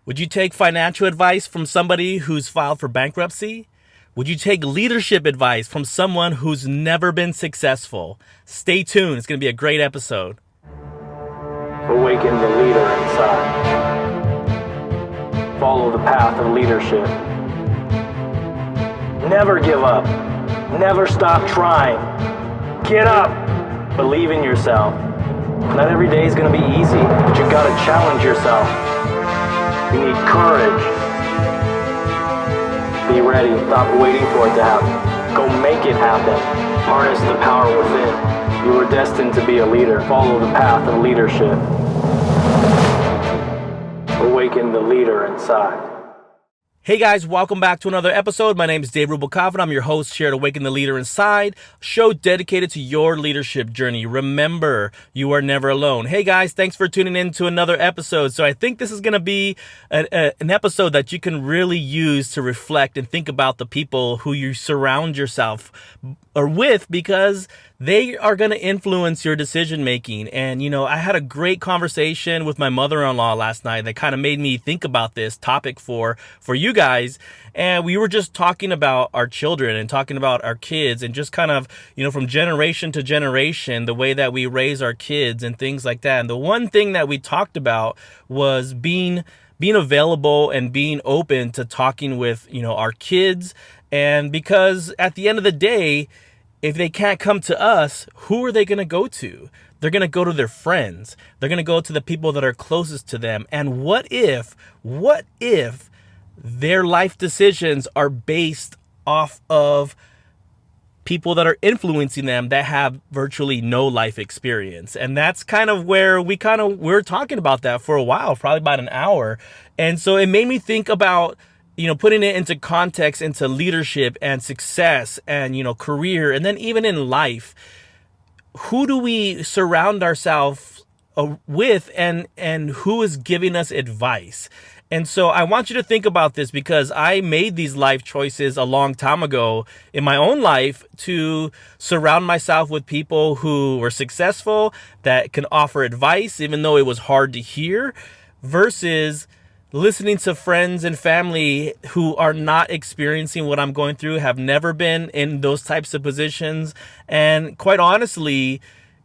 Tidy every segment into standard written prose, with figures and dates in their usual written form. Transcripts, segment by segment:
Would you take financial advice from somebody who's filed for bankruptcy? Would you take leadership advice from someone who's never been successful? Stay tuned. It's going to be a great episode. Awaken the leader inside. Follow the path of leadership. Never give up. Never stop trying. Get up. Believe in yourself. Not every day is going to be easy, but you got to challenge yourself. You need courage. Be ready. Stop waiting for it to happen. Go make it happen. Harness the power within. You were destined to be a leader. Follow the path of leadership. Awaken the leader inside. Hey guys, welcome back to another episode. My name is Dave Rubalcava, and I'm your host here at Awaken the Leader Inside, a show dedicated to your leadership journey. Remember, you are never alone. Hey guys, thanks for tuning in to another episode. So I think this is going to be an episode that you can really use to reflect and think about the people who you surround yourself with, because they are going to influence your decision making. And, you know, I had a great conversation with my mother-in-law last night that kind of made me think about this topic for you guys. And we were just talking about our children and talking about our kids and just kind of, you know, from generation to generation, the way that we raise our kids and things like that. And the one thing that we talked about was being available and being open to talking with, you know, our kids. And because at the end of the day, if they can't come to us, who are they going to go to? They're going to go to their friends. They're going to go to the people that are closest to them. And what if their life decisions are based off of people that are influencing them that have virtually no life experience? And that's kind of where we're talking about that for a while, probably about an hour. And so it made me think about, you know, putting it into context, into leadership and success and, you know, career, and then even in life. Who do we surround ourselves with, and who is giving us advice? And so I want you to think about this, because I made these life choices a long time ago in my own life to surround myself with people who were successful, that can offer advice, even though it was hard to hear, versus listening to friends and family who are not experiencing what I'm going through, have never been in those types of positions, and quite honestly,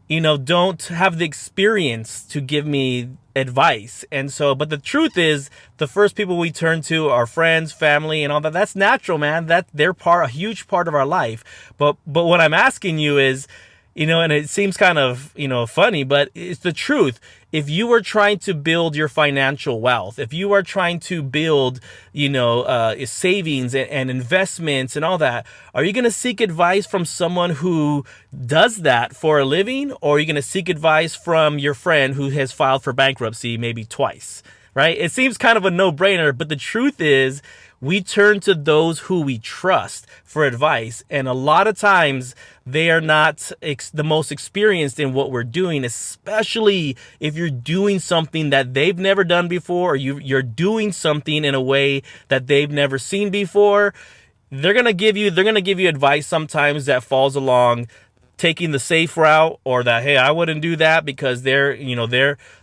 you know, don't have the experience to give me advice. And so, but the truth is, the first people we turn to are friends, family, and all that. That's natural, man. They're a huge part of our life. But what I'm asking you is, you know, and it seems kind of, you know, funny, but it's the truth. If you are trying to build your financial wealth, if you are trying to build, you know, savings and investments and all that, are you going to seek advice from someone who does that for a living? Or are you going to seek advice from your friend who has filed for bankruptcy maybe twice, right? It seems kind of a no-brainer, but the truth is, we turn to those who we trust for advice. And a lot of times they are not the most experienced in what we're doing, especially if you're doing something that they've never done before, or you're doing something in a way that they've never seen before. They're going to give you advice sometimes that falls along taking the safe route, or that, hey, I wouldn't do that because they're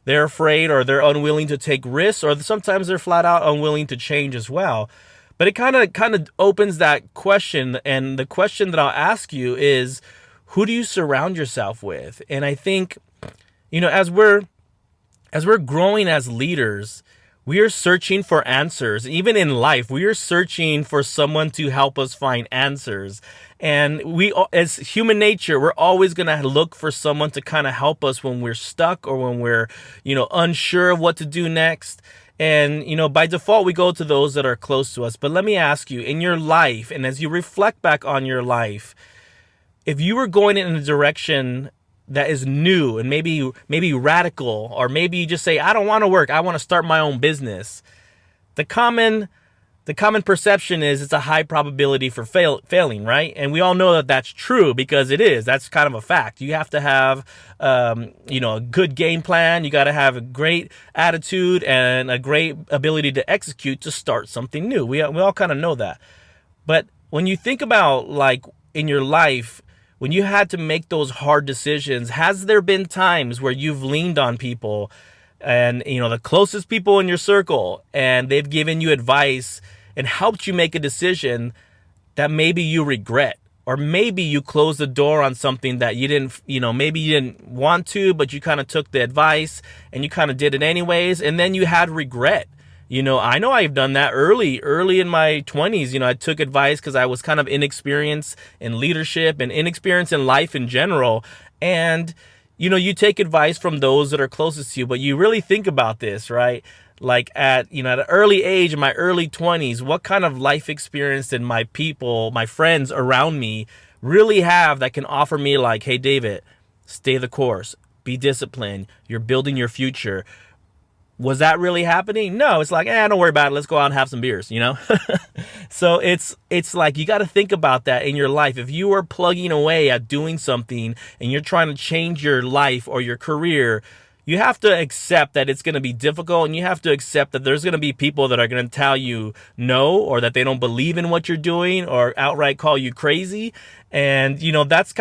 afraid, or they're unwilling to take risks, or sometimes they're flat out unwilling to change as well. But it kind of opens that question, and the question that I'll ask you is, who do you surround yourself with? And I think, you know, as we're growing as leaders, we are searching for answers. Even in life, we are searching for someone to help us find answers. And we, as human nature, we're always going to look for someone to kind of help us when we're stuck, or when we're, you know, unsure of what to do next. And, you know, by default, we go to those that are close to us. But let me ask you, in your life, and as you reflect back on your life, if you were going in a direction that is new and maybe radical, or maybe you just say, I don't want to work, I want to start my own business, the common perception is it's a high probability for failing, right? And we all know that that's true, because it is. That's kind of a fact. You have to have, you know, a good game plan. You got to have a great attitude and a great ability to execute to start something new. We all kind of know that. But when you think about, like, in your life, when you had to make those hard decisions, has there been times where you've leaned on people and, the closest people in your circle, and they've given you advice and helped you make a decision that maybe you regret, or maybe you closed the door on something that you didn't, maybe you didn't want to, but you kind of took the advice and you kind of did it anyways. And then you had regret. I know I've done that early in my 20s. I took advice because I was kind of inexperienced in leadership and inexperienced in life in general. And, you take advice from those that are closest to you, but you really think about this, right? Like at an early age, in my early 20s, what kind of life experience did my people, my friends around me really have that can offer me like, hey, David, stay the course, be disciplined, you're building your future. Was that really happening? No, it's like, don't worry about it. Let's go out and have some beers, So it's like, you got to think about that in your life. If you are plugging away at doing something and you're trying to change your life or your career, you have to accept that it's going to be difficult, and you have to accept that there's going to be people that are going to tell you no, or that they don't believe in what you're doing, or outright call you crazy. And, that's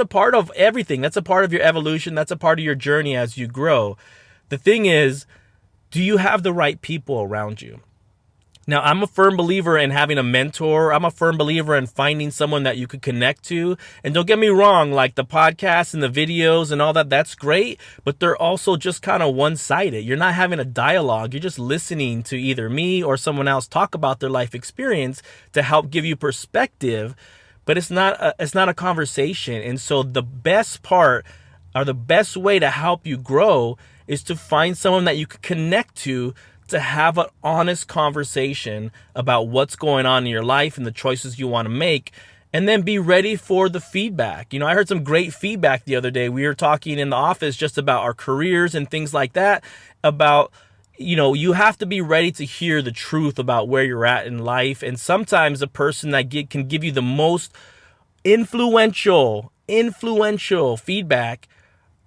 a part of everything. That's a part of your evolution. That's a part of your journey as you grow. The thing is, do you have the right people around you? Now, I'm a firm believer in having a mentor. I'm a firm believer in finding someone that you could connect to. And don't get me wrong, like the podcasts and the videos and all that, that's great, but they're also just kind of one-sided. You're not having a dialogue. You're just listening to either me or someone else talk about their life experience to help give you perspective, but it's not a conversation. And so the best part, or the best way to help you grow, is to find someone that you can connect to have an honest conversation about what's going on in your life and the choices you want to make, and then be ready for the feedback. I heard some great feedback the other day. We were talking in the office just about our careers and things like that, about, you have to be ready to hear the truth about where you're at in life. And sometimes the person that can give you the most influential feedback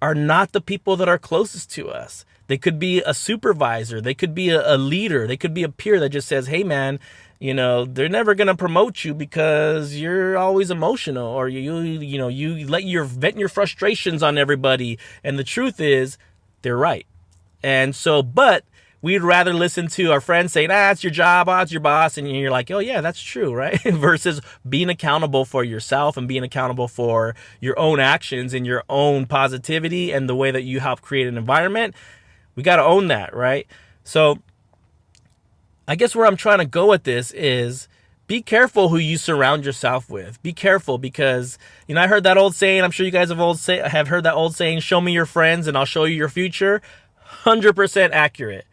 are not the people that are closest to us. They could be a supervisor. They could be a leader. They could be a peer that just says, hey, man, they're never going to promote you because you're always emotional, or you let your vent your frustrations on everybody. And the truth is, they're right. And so, but we'd rather listen to our friends saying, it's your job, it's your boss. And you're like, oh, yeah, that's true, right? Versus being accountable for yourself and being accountable for your own actions and your own positivity and the way that you help create an environment. We got to own that, right? So I guess where I'm trying to go with this is, be careful who you surround yourself with. Be careful, because, I heard that old saying, I'm sure you guys have heard that old saying, show me your friends and I'll show you your future. 100% accurate.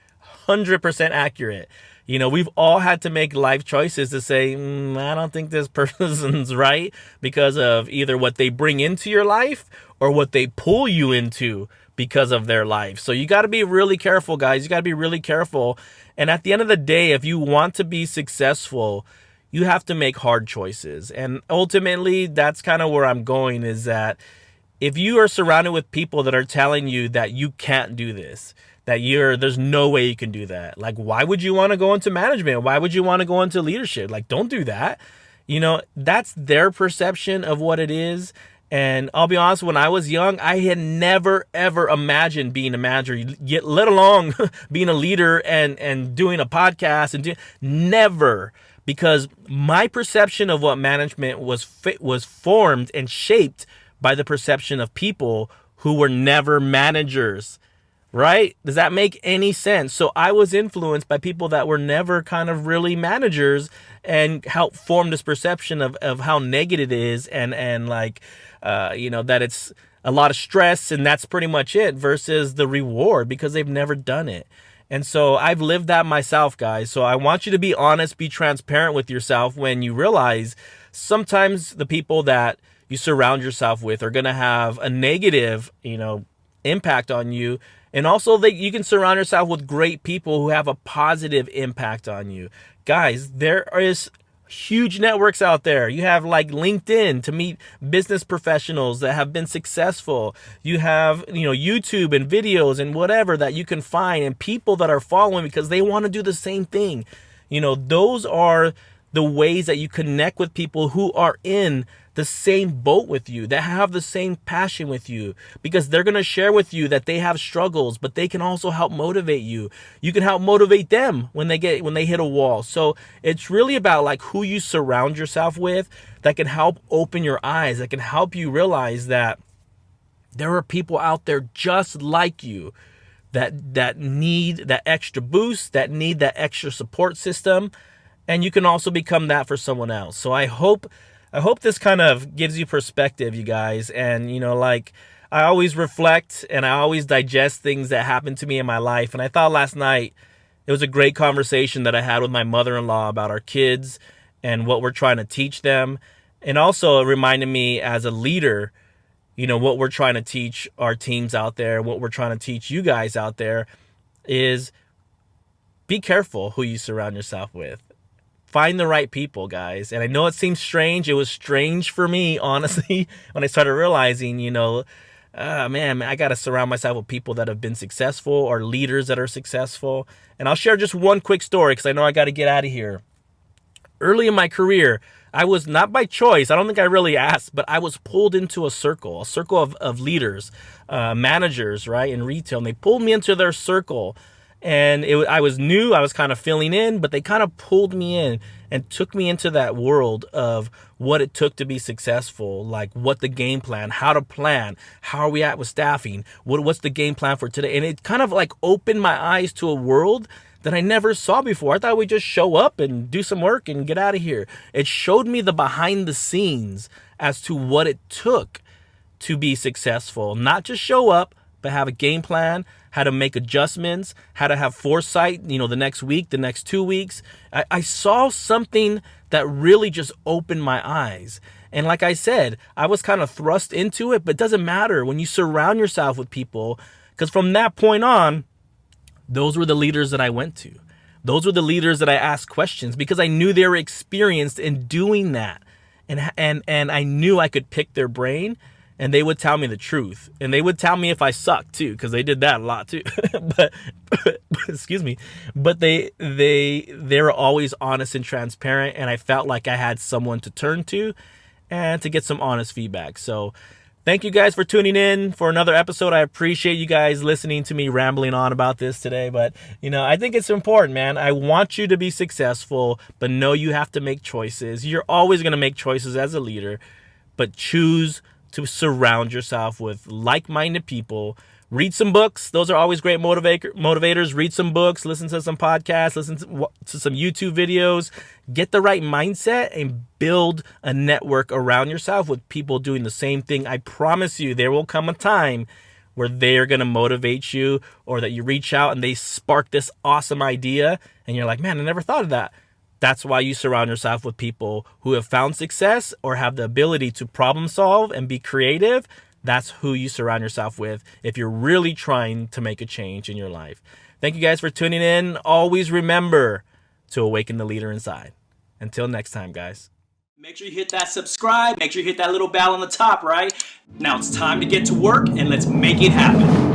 100% accurate. We've all had to make life choices to say, I don't think this person's right, because of either what they bring into your life or what they pull you into because of their life. So you got to be really careful, guys. You got to be really careful. And at the end of the day, if you want to be successful, you have to make hard choices. And ultimately, that's kind of where I'm going, is that if you are surrounded with people that are telling you that you can't do this, that there's no way you can do that, like, why would you want to go into management? Why would you want to go into leadership? Like, don't do that. That's their perception of what it is. And I'll be honest, when I was young, I had never, ever imagined being a manager, yet let alone being a leader and doing a podcast never, because my perception of what management was formed and shaped by the perception of people who were never managers, right? Does that make any sense? So I was influenced by people that were never kind of really managers, and helped form this perception of how negative it is, and like, that it's a lot of stress, and that's pretty much it, versus the reward, because they've never done it. And so I've lived that myself, guys. So I want you to be honest, be transparent with yourself when you realize sometimes the people that you surround yourself with are going to have a negative, impact on you. And also that you can surround yourself with great people who have a positive impact on you. Guys, there is huge networks out there. You have like LinkedIn to meet business professionals that have been successful. You have, YouTube and videos and whatever that you can find, and people that are following because they want to do the same thing. Those are the ways that you connect with people who are in the same boat with you, that have the same passion with you, because they're going to share with you that they have struggles, but they can also help motivate you. You can help motivate them when they hit a wall. So it's really about like who you surround yourself with that can help open your eyes, that can help you realize that there are people out there just like you that need that extra boost, that need that extra support system, and you can also become that for someone else. So I hope this kind of gives you perspective, you guys. And like, I always reflect and I always digest things that happen to me in my life. And I thought last night it was a great conversation that I had with my mother-in-law about our kids and what we're trying to teach them. And also it reminded me as a leader, what we're trying to teach our teams out there, what we're trying to teach you guys out there is be careful who you surround yourself with. Find the right people, guys. And I know it seems strange. It was strange for me, honestly, when I started realizing, man, I got to surround myself with people that have been successful or leaders that are successful. And I'll share just one quick story because I know I got to get out of here. Early in my career, I was not by choice. I don't think I really asked, but I was pulled into a circle of leaders, managers, right, in retail. And they pulled me into their circle. And I was new, I was kind of filling in, but they kind of pulled me in and took me into that world of what it took to be successful, like what the game plan, how to plan, how are we at with staffing, what's the game plan for today. And it kind of like opened my eyes to a world that I never saw before. I thought we'd just show up and do some work and get out of here. It showed me the behind the scenes as to what it took to be successful, not just show up, but have a game plan, how to make adjustments, how to have foresight, the next week, the next 2 weeks. I saw something that really just opened my eyes. And like I said, I was kind of thrust into it, but it doesn't matter when you surround yourself with people, because from that point on, those were the leaders that I went to. Those were the leaders that I asked questions because I knew they were experienced in doing that. And I knew I could pick their brain. And they would tell me the truth. And they would tell me if I sucked too, because they did that a lot too. but excuse me. But they were always honest and transparent. And I felt like I had someone to turn to and to get some honest feedback. So thank you guys for tuning in for another episode. I appreciate you guys listening to me rambling on about this today. But, I think it's important, man. I want you to be successful, but know you have to make choices. You're always going to make choices as a leader, but choose to surround yourself with like-minded people. Read some books. Those are always great motivators. Read some books, listen to some podcasts, listen to some YouTube videos. Get the right mindset and build a network around yourself with people doing the same thing. I promise you, there will come a time where they're going to motivate you, or that you reach out and they spark this awesome idea and you're like, man, I never thought of that. That's why you surround yourself with people who have found success or have the ability to problem solve and be creative. That's who you surround yourself with if you're really trying to make a change in your life. Thank you guys for tuning in. Always remember to awaken the leader inside. Until next time, guys. Make sure you hit that subscribe. Make sure you hit that little bell on the top, right? Now it's time to get to work and let's make it happen.